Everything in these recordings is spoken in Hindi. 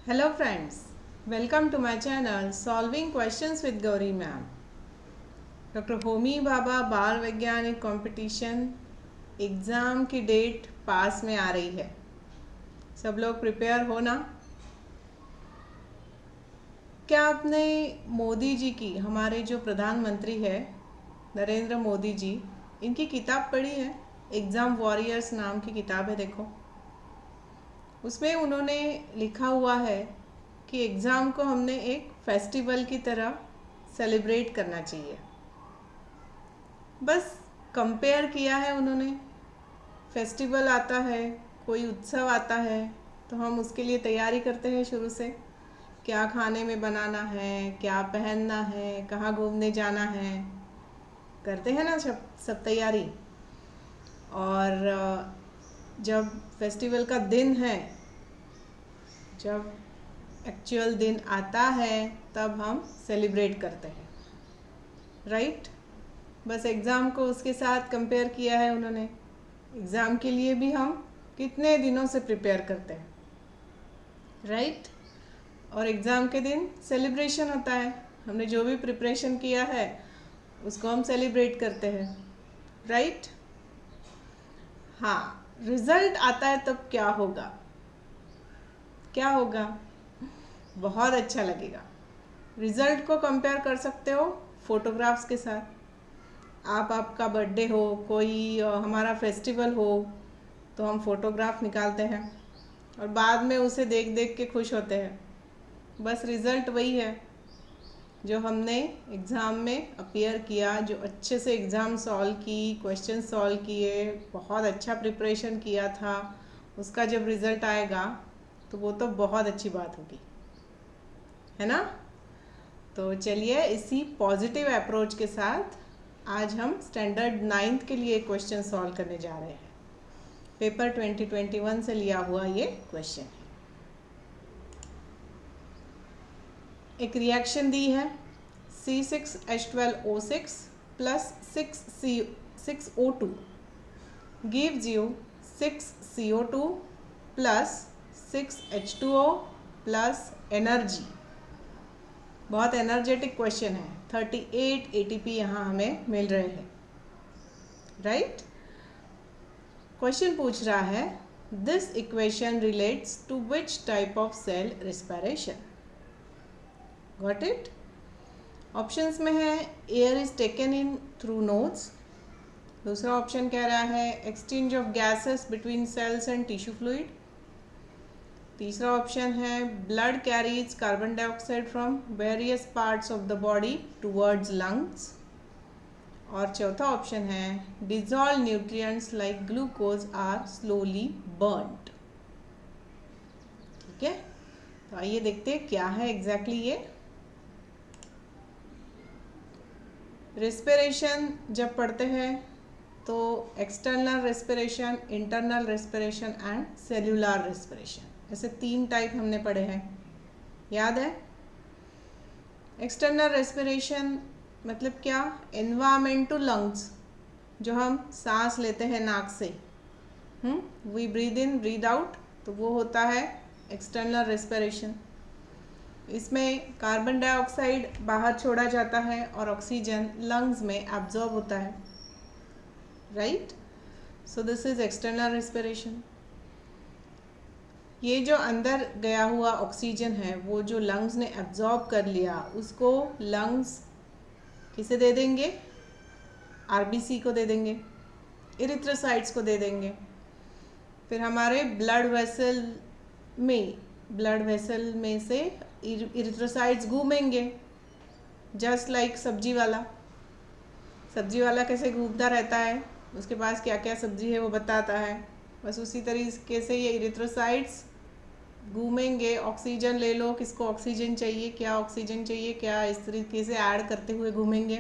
Hello friends, welcome to my channel Solving Questions with Gauri Ma'am. Doctor Homi Bhabha बाल वैज्ञानिक कंपटीशन एग्ज़ाम की डेट पास में आ रही है। सब लोग प्रिपेयर हो ना। क्या आपने मोदी जी की, हमारे जो प्रधानमंत्री है नरेंद्र मोदी जी, इनकी किताब पढ़ी है? एग्ज़ाम वॉरियर्स नाम की किताब है, देखो। उसमें उन्होंने लिखा हुआ है कि एग्ज़ाम को हमने एक फेस्टिवल की तरह सेलिब्रेट करना चाहिए। बस कंपेयर किया है उन्होंने। फेस्टिवल आता है, कोई उत्सव आता है, तो हम उसके लिए तैयारी करते हैं शुरू से। क्या खाने में बनाना है, क्या पहनना है, कहाँ घूमने जाना है, करते हैं ना सब तैयारी। और जब फेस्टिवल का दिन है, जब एक्चुअल दिन आता है, तब हम सेलिब्रेट करते हैं, राइट। बस एग्ज़ाम को उसके साथ कंपेयर किया है उन्होंने। एग्ज़ाम के लिए भी हम कितने दिनों से प्रिपेयर करते हैं, राइट। और एग्ज़ाम के दिन सेलिब्रेशन होता है। हमने जो भी प्रिपरेशन किया है उसको हम सेलिब्रेट करते हैं, राइट। हाँ, रिज़ल्ट आता है तब क्या होगा? क्या होगा? बहुत अच्छा लगेगा। रिज़ल्ट को कंपेयर कर सकते हो फोटोग्राफ्स के साथ। आपका बर्थडे हो, कोई हमारा फेस्टिवल हो, तो हम फोटोग्राफ निकालते हैं और बाद में उसे देख देख के खुश होते हैं। बस रिज़ल्ट वही है जो हमने एग्ज़ाम में अपीयर किया, जो अच्छे से एग्ज़ाम सॉल्व की, क्वेश्चन सॉल्व किए, बहुत अच्छा प्रिपरेशन किया था, उसका जब रिज़ल्ट आएगा तो वो तो बहुत अच्छी बात होगी, है ना। तो चलिए, इसी पॉजिटिव अप्रोच के साथ आज हम स्टैंडर्ड 9th के लिए क्वेश्चन सॉल्व करने जा रहे हैं। पेपर 2021 से लिया हुआ ये क्वेश्चन है। एक रिएक्शन दी है, C6H12O6 plus 6O2 gives you 6CO2 plus 6H2O plus energy. बहुत एनर्जेटिक क्वेश्चन है। 38 ATP यहाँ हमें मिल रहे हैं, राइट। क्वेश्चन पूछ रहा है, this equation relates to which type of cell respiration. Got it? Options में है air is taken in through nose. दूसरा ऑप्शन कह रहा है exchange of gases between cells and tissue fluid. तीसरा ऑप्शन है blood carries carbon dioxide from various parts of the body towards lungs. और चौथा ऑप्शन है dissolve nutrients like glucose are slowly burned. ठीक है, तो आइए देखते हैं क्या है एग्जैक्टली ये। रेस्पिरेशन जब पढ़ते हैं तो external respiration, internal respiration and cellular respiration, ऐसे 3 टाइप हमने पढ़े हैं, याद है। एक्सटर्नल रेस्पिरेशन मतलब क्या? एनवायरमेंट टू लंग्स, जो हम सांस लेते हैं नाक से, we breathe in breathe out, तो वो होता है एक्सटर्नल रेस्पिरेशन। इसमें कार्बन डाइऑक्साइड बाहर छोड़ा जाता है और ऑक्सीजन लंग्स में एब्जॉर्ब होता है, right. So this is external respiration. ये जो अंदर गया हुआ ऑक्सीजन है, वो जो लंग्स ने एब्जॉर्ब कर लिया, उसको लंग्स किसे दे देंगे? आरबीसी को दे देंगे, इरिथ्रोसाइट्स को दे देंगे। फिर हमारे ब्लड वेसल में से इरिथ्रोसाइट्स घूमेंगे, जस्ट लाइक सब्जी वाला कैसे घूमता रहता है, उसके पास क्या क्या सब्जी है वो बताता है। बस उसी तरीके से ये इरिथ्रोसाइट्स घूमेंगे। ऑक्सीजन ले लो, किसको ऑक्सीजन चाहिए, क्या ऑक्सीजन चाहिए, क्या, इस तरीके से ऐड करते हुए घूमेंगे।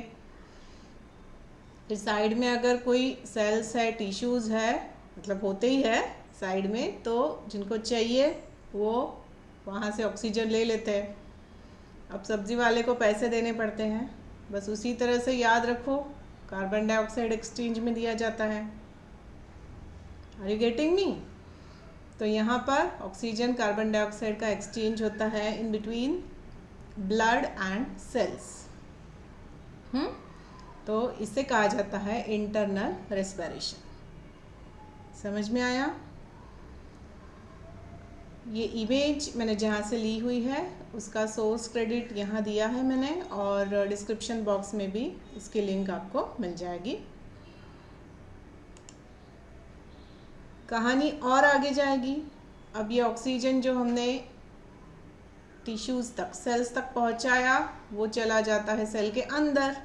फिर साइड में अगर कोई सेल्स है, टिश्यूज़ है, मतलब होते ही है साइड में, तो जिनको चाहिए वो वहाँ से ऑक्सीजन ले लेते हैं। अब सब्जी वाले को पैसे देने पड़ते हैं। बस उसी तरह से याद रखो, कार्बन डाइऑक्साइड एक्सचेंज में दिया जाता है। Are you getting me? तो यहाँ पर ऑक्सीजन कार्बन डाइऑक्साइड का एक्सचेंज होता है in between blood and cells. तो इसे कहा जाता है इंटरनल रेस्पिरेशन। समझ में आया? ये इमेज मैंने जहाँ से ली हुई है उसका सोर्स क्रेडिट यहाँ दिया है मैंने, और डिस्क्रिप्शन बॉक्स में भी इसकी लिंक आपको मिल जाएगी। कहानी और आगे जाएगी। अब ये ऑक्सीजन जो हमने टिश्यूज़ तक, सेल्स तक पहुँचाया, वो चला जाता है सेल के अंदर।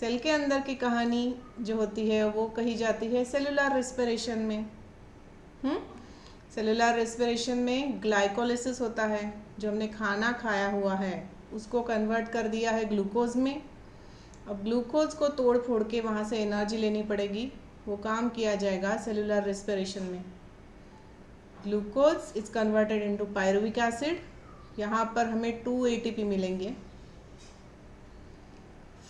सेल के अंदर की कहानी जो होती है वो कही जाती है सेलुलर रेस्पिरेशन में। सेलुलर रेस्पिरेशन में ग्लाइकोलिसिस होता है। जो हमने खाना खाया हुआ है उसको कन्वर्ट कर दिया है ग्लूकोज में। अब ग्लूकोज को तोड़ फोड़ के वहाँ से एनर्जी लेनी पड़ेगी, वो काम किया जाएगा सेलुलर रेस्पिरेशन में। Glucose is converted into pyruvic acid. यहाँ पर हमें 2 ATP मिलेंगे।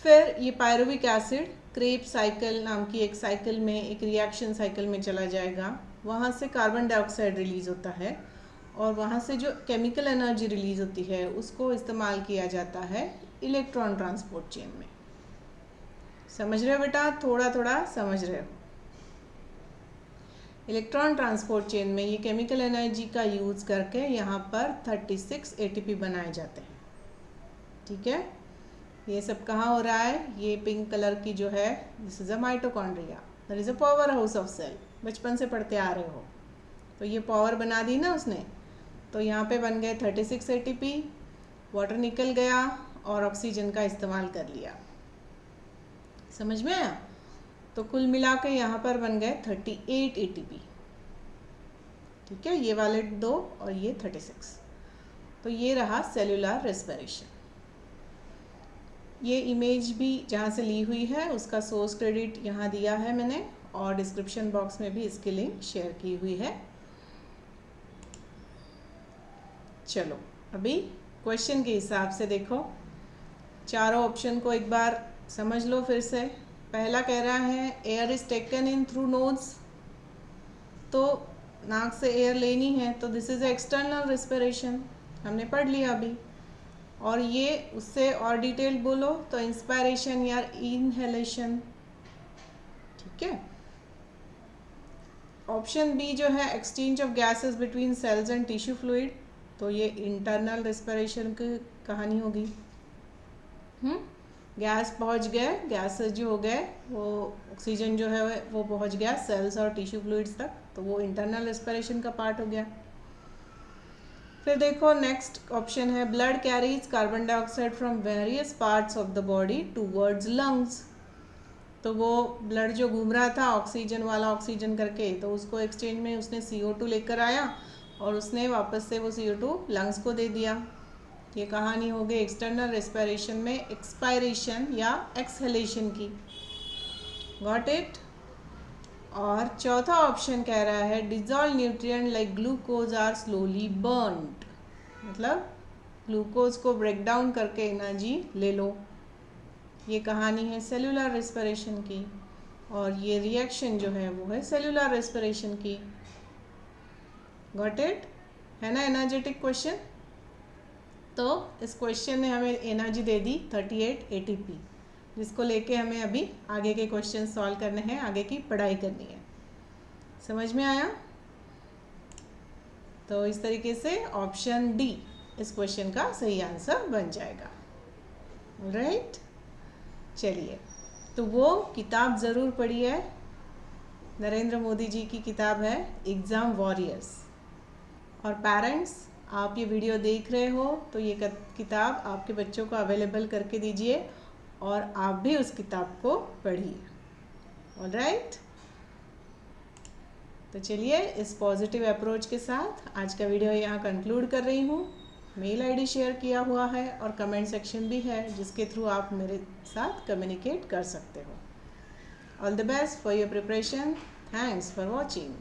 फिर ये पायरुविक एसिड क्रेब साइकिल नाम की एक साइकिल में, एक रिएक्शन साइकिल में चला जाएगा। वहाँ से कार्बन डाइऑक्साइड रिलीज़ होता है और वहाँ से जो केमिकल एनर्जी रिलीज़ होती है उसको इस्तेमाल किया जाता है इलेक्ट्रॉन ट्रांसपोर्ट चेन में। समझ रहे हो बेटा? थोड़ा थोड़ा समझ रहे हो। इलेक्ट्रॉन ट्रांसपोर्ट चेन में ये केमिकल एनर्जी का यूज़ करके यहाँ पर 36 ATP बनाए जाते हैं। ठीक है? ये सब कहाँ हो रहा है? ये पिंक कलर की जो है, this is a mitochondria, that is a power house of cell. बचपन से पढ़ते आ रहे हो। तो ये पावर बना दी ना उसने, तो यहाँ पे बन गए 36 ATP, वाटर निकल गया और ऑक्सीजन का इस्तेमाल कर लिया। समझ में आया? तो कुल मिला के यहाँ पर बन गए 38 ATP। ठीक है, ये वाले 2 और ये 36। तो ये रहा सेलुलर रेस्पिरेशन। ये इमेज भी जहाँ से ली हुई है उसका सोर्स क्रेडिट यहाँ दिया है मैंने, और डिस्क्रिप्शन बॉक्स में भी इसकी लिंक शेयर की हुई है। चलो अभी क्वेश्चन के हिसाब से देखो, चारों ऑप्शन को एक बार समझ लो फिर से। पहला कह रहा है air is taken in through knows, तो नाक से एयर लेनी है, तो दिस इज एक्सटर्नल रेस्पिरेशन, हमने पढ़ लिया अभी। और ये उससे और डिटेल बोलो तो इंस्पायरेशन या इनहेलेशन। ठीक है। ऑप्शन बी जो है exchange of gases between cells and tissue fluid, तो ये इंटरनल रेस्पिरेशन की कहानी होगी। गैस पहुंच गए, गैसेस जो हो गए वो ऑक्सीजन जो है वो पहुंच गया सेल्स और टिश्यू फ्लूइड्स तक, तो वो इंटरनल रेस्पिरेशन का पार्ट हो गया। फिर देखो नेक्स्ट ऑप्शन है blood carries carbon dioxide from various parts of the body towards lungs, तो वो ब्लड जो घूम रहा था ऑक्सीजन वाला ऑक्सीजन करके, तो उसको एक्सचेंज में उसने CO2 लेकर आया और उसने वापस से वो CO2 लंग्स को दे दिया। ये कहानी हो गई एक्सटर्नल रेस्पिरेशन में एक्सपायरेशन या एक्सहेलेशन की। Got it? और चौथा ऑप्शन कह रहा है dissolve nutrient like glucose are slowly burned, मतलब ग्लूकोज को ब्रेक डाउन करके एनर्जी ले लो। ये कहानी है सेलुलर रेस्पिरेशन की, और ये रिएक्शन जो है वो है सेलुलर रेस्पिरेशन की। Got it? है ना एनर्जेटिक क्वेश्चन? तो इस क्वेश्चन ने हमें एनर्जी दे दी 38 ATP, जिसको लेके हमें अभी आगे के क्वेश्चन सॉल्व करने हैं, आगे की पढ़ाई करनी है। समझ में आया? तो इस तरीके से ऑप्शन डी इस क्वेश्चन का सही आंसर बन जाएगा। राइट? चलिए, तो वो किताब ज़रूर पढ़िए, नरेंद्र मोदी जी की किताब है एग्ज़ाम वॉरियर्स। और पेरेंट्स, आप ये वीडियो देख रहे हो तो ये किताब आपके बच्चों को अवेलेबल करके दीजिए और आप भी उस किताब को पढ़िए। ऑलराइट? तो चलिए इस पॉजिटिव अप्रोच के साथ आज का वीडियो यहाँ कंक्लूड कर रही हूँ। मेल आईडी शेयर किया हुआ है और कमेंट सेक्शन भी है जिसके थ्रू आप मेरे साथ कम्युनिकेट कर सकते हो। All the best for your preparation. Thanks for watching.